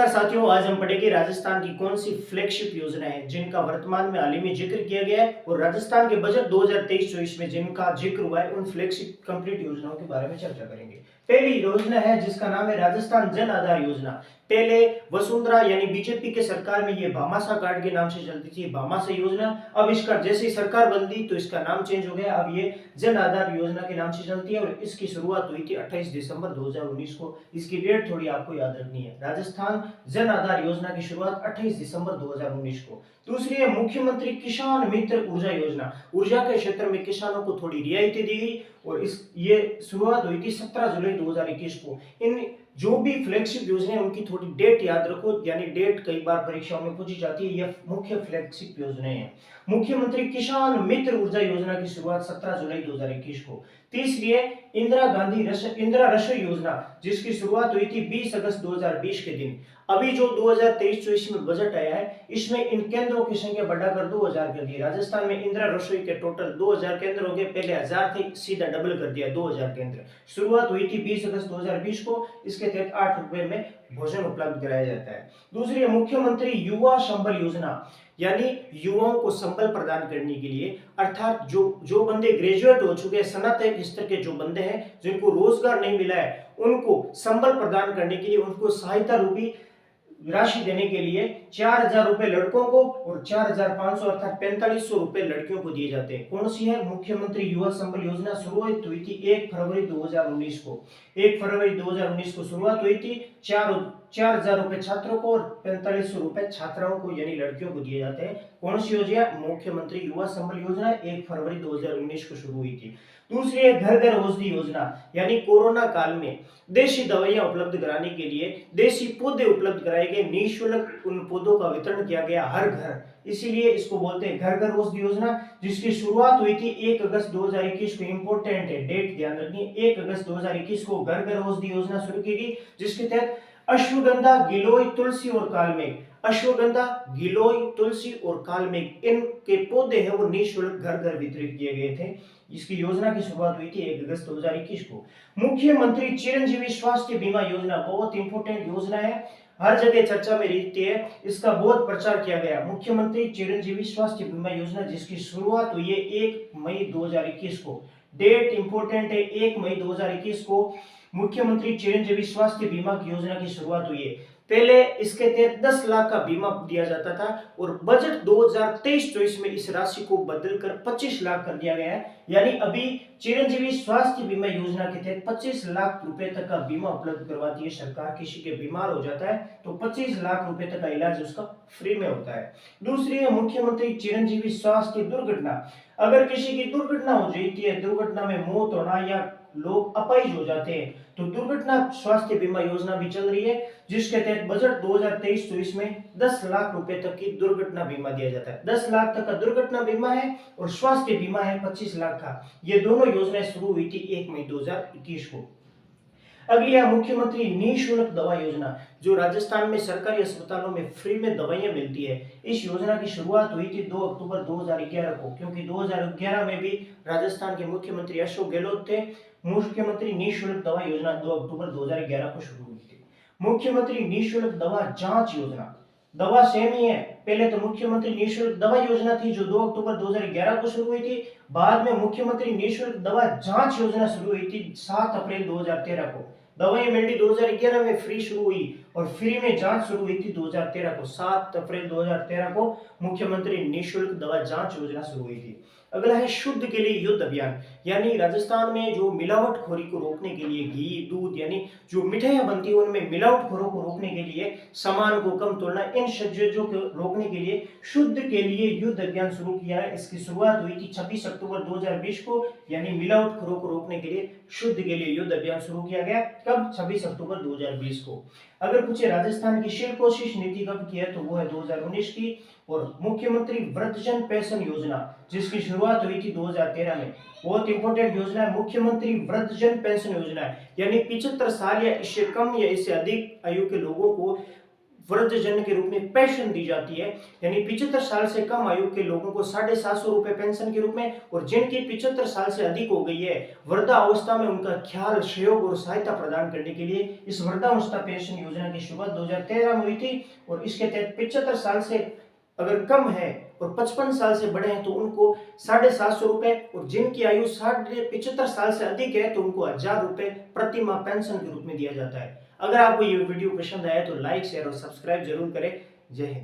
नमस्कार साथियों, आज हम पढ़ेंगे राजस्थान की कौन सी फ्लैगशिप योजना है जिनका वर्तमान में हाल ही में जिक्र किया गया है और राजस्थान के बजट 2023-24 में जिनका जिक्र हुआ है, उन फ्लैगशिप कंप्लीट योजनाओं के बारे में चर्चा करेंगे। पहली योजना है जिसका नाम है राजस्थान जन आधार योजना। पहले वसुंधरा यानी बीजेपी के सरकार में ये भामाशाह कार्ड के नाम से चलती थी, भामाशाह योजना। अब इसका जैसे ही सरकार बदली तो इसका नाम चेंज हो गया, अब ये जन आधार योजना के नाम से चलती है और इसकी शुरुआत हुई थी 28 दिसंबर 2019 को। इसकी डेट थोड़ी आपको याद रखनी है। राजस्थान जन आधार योजना की शुरुआत 28 दिसंबर 2019 को। दूसरी है मुख्यमंत्री किसान मित्र ऊर्जा योजना। ऊर्जा के क्षेत्र में किसानों को थोड़ी रियायतें दी गई और ये शुरुआत हुई थी 17 जुलाई 2021 को। इन जो भी फ्लैगशिप योजना है उनकी थोड़ी डेट याद रखो, यानी डेट कई बार परीक्षाओं में पूछी जाती है। यह मुख्य फ्लैगशिप योजनाएं हैं। मुख्यमंत्री किसान मित्र ऊर्जा योजना की शुरुआत 17 जुलाई 2021 को। तीसरी है इंदिरा रसोई योजना, जिसकी शुरुआत हुई थी 20 अगस्त 2020 के दिन। अभी जो 2023-24 में बजट आया है, इसमें इन केंद्रों की संख्या बढ़ाकर 2000 कर दी। राजस्थान में इंदिरा रसोई के टोटल 2000 केंद्र हो गए, पहले 1000 थे, सीधा डबल कर दिया 2000 केंद्र। शुरुआत हुई थी 20 अगस्त 2020 को। इसके तहत 8 रुपए में भोजन उपलब्ध कराया जाता है। दूसरी है मुख्यमंत्री युवा संबल योजना, यानी युवाओं को संबल प्रदान करने के लिए, अर्थात जो बंदे ग्रेजुएट हो चुके हैं, स्नातक स्तर के जो बंदे हैं जिनको रोजगार नहीं मिला है, उनको संबल प्रदान करने के लिए, उनको सहायता रूपी राशि देने के लिए 4000 रुपए लड़कों को और 4500 अर्थात 4500 रुपए लड़कियों को दिए जाते हैं। कौन सी है? मुख्यमंत्री युवा संबल योजना। शुरुआत हुई थी 1 फरवरी 2019 को। 1 फरवरी 2019 को शुरुआत हुई थी। 4000 रुपए छात्रों को और 4500 रुपए छात्राओं को यानी लड़कियों को दिए जाते हैं। कौन सी योजना? मुख्यमंत्री युवा संबल योजना। 1 फरवरी 2019 को शुरू हुई थी। दूसरी है घर घर औषधि योजना, यानी कोरोना काल में देशी दवाइयां उपलब्ध कराने के लिए देशी पौधे उपलब्ध कराए गए, निःशुल्क उन पौधों का वितरण किया गया हर घर, इसीलिए इसको बोलते हैं घर घर औषधि योजना, जिसकी शुरुआत हुई थी 1 अगस्त 2021 को। इंपोर्टेंट है, डेट ध्यान रखनी है, 1 अगस्त 2021 को घर घर औषधि योजना शुरू की गई, जिसके तहत अश्वगंधा, गिलोय, तुलसी और कालमेघ, अश्वगंधा, गिलोय, तुलसी और कालमेघ, इनके पौधे हैं वो निःशुल्क घर घर वितरित किए गए थे। इसकी योजना की शुरुआत हुई थी 1 अगस्त 2021 को। मुख्यमंत्री चिरंजीवी स्वास्थ्य बीमा योजना, बहुत इंपोर्टेंट योजना है, हर जगह चर्चा में रहती है, इसका बहुत प्रचार किया गया। मुख्यमंत्री चिरंजीवी स्वास्थ्य बीमा योजना, जिसकी शुरुआत हुई है 1 मई 2021 को। डेट इंपोर्टेंट है, 1 मई 2021 को मुख्यमंत्री चिरंजीवी स्वास्थ्य बीमा की योजना की शुरुआत हुई है। पहले इसके तहत 10 लाख का बीमा दिया जाता था और बजट 2023-24 में इस राशि को बदलकर 25 लाख कर दिया गया है, यानी अभी चिरंजीवी स्वास्थ्य बीमा योजना के तहत 25 लाख रुपए तक का बीमा उपलब्ध करवाती है सरकार। किसी के बीमार हो जाता है तो 25 लाख रुपए तक का इलाज उसका फ्री में होता है। दूसरी है मुख्यमंत्री चिरंजीवी स्वास्थ्य दुर्घटना। अगर किसी की दुर्घटना हो जाती है, दुर्घटना में मौत होना या लोग अपाहिज हो जाते हैं, तो दुर्घटना स्वास्थ्य बीमा योजना भी चल रही है, जिसके तहत बजट 2023-24 में 10 लाख रुपए तक की दुर्घटना बीमा दिया जाता है। 10 लाख तक का दुर्घटना बीमा है और स्वास्थ्य बीमा है 25 लाख का। ये दोनों योजनाएं शुरू हुई थी 1 मई 2021 को। अगली है मुख्यमंत्री निःशुल्क दवा योजना, जो राजस्थान में सरकारी अस्पतालों में फ्री में दवाइयां मिलती है। इस योजना की शुरुआत हुई थी 2 अक्टूबर 2011 को, क्योंकि 2011 में भी राजस्थान के मुख्यमंत्री अशोक गहलोत थे। मुख्यमंत्री निःशुल्क दवा योजना 2 अक्टूबर 2011 को शुरू हुई थी। मुख्यमंत्री निःशुल्क दवा जांच योजना, दवा सेम ही है। पहले तो मुख्यमंत्री निःशुल्क दवा योजना थी जो 2 अक्टूबर 2011 को शुरू हुई थी। बाद में मुख्यमंत्री निःशुल्क दवा जांच योजना शुरू हुई थी 7 अप्रैल 2013 को। दवाई मिलनी 2011 में फ्री शुरू हुई और फ्री में जांच शुरू हुई थी 2013 को। 7 अप्रैल 2013 को मुख्यमंत्री निःशुल्क दवा जांच योजना शुरू हुई थी। अगला है शुद्ध के लिए युद्ध अभियान, यानी राजस्थान में जो मिलावटखोरी को रोकने के लिए घी, दूध यानी जो मिठाइयां बनती है उनमें मिलावटखोरों को रोकने के लिए, सामान को कम तोड़ना, इन चीजों को रोकने के लिए शुद्ध के लिए युद्ध अभियान शुरू किया है। इसकी शुरुआत हुई थी 26 अक्टूबर 2020 को, यानी मिलावटखोरों को रोकने के लिए शुद्ध के लिए युद्ध अभियान शुरू किया गया। कब? 26 अक्टूबर 2020 को। अगर पूछे राजस्थान की शील कोशिश नीति कब की है, तो वो है 2019 की। और मुख्यमंत्री वृद्धजन पेंशन योजना, जिसकी शुरुआत हुई थी 2013 में, बहुत इंपॉर्टेंट योजना है। मुख्यमंत्री वृद्धजन पेंशन योजना है, यानी 75 साल या इससे कम या इससे अधिक आयु के लोगों को वृद्धजन के रूप में पेंशन दी जाती है। यानी 75 साल से कम आयु के लोगों को 750 रुपए पेंशन के रूप में, और जिनकी 75 साल से अधिक हो गई है वृद्धावस्था में, उनका ख्याल, सहयोग और सहायता प्रदान करने के लिए इस वृद्धावस्था पेंशन योजना की शुरुआत 2013 में हुई थी। और इसके तहत 75 साल से अगर कम है और 55 साल से बड़े हैं तो उनको 750 रुपए, और जिनकी आयु 75 साल से अधिक है तो उनको 1000 रुपए प्रति माह पेंशन के रूप में दिया जाता है। अगर आपको ये वीडियो पसंद आया तो लाइक, शेयर और सब्सक्राइब जरूर करें। जय हिंद।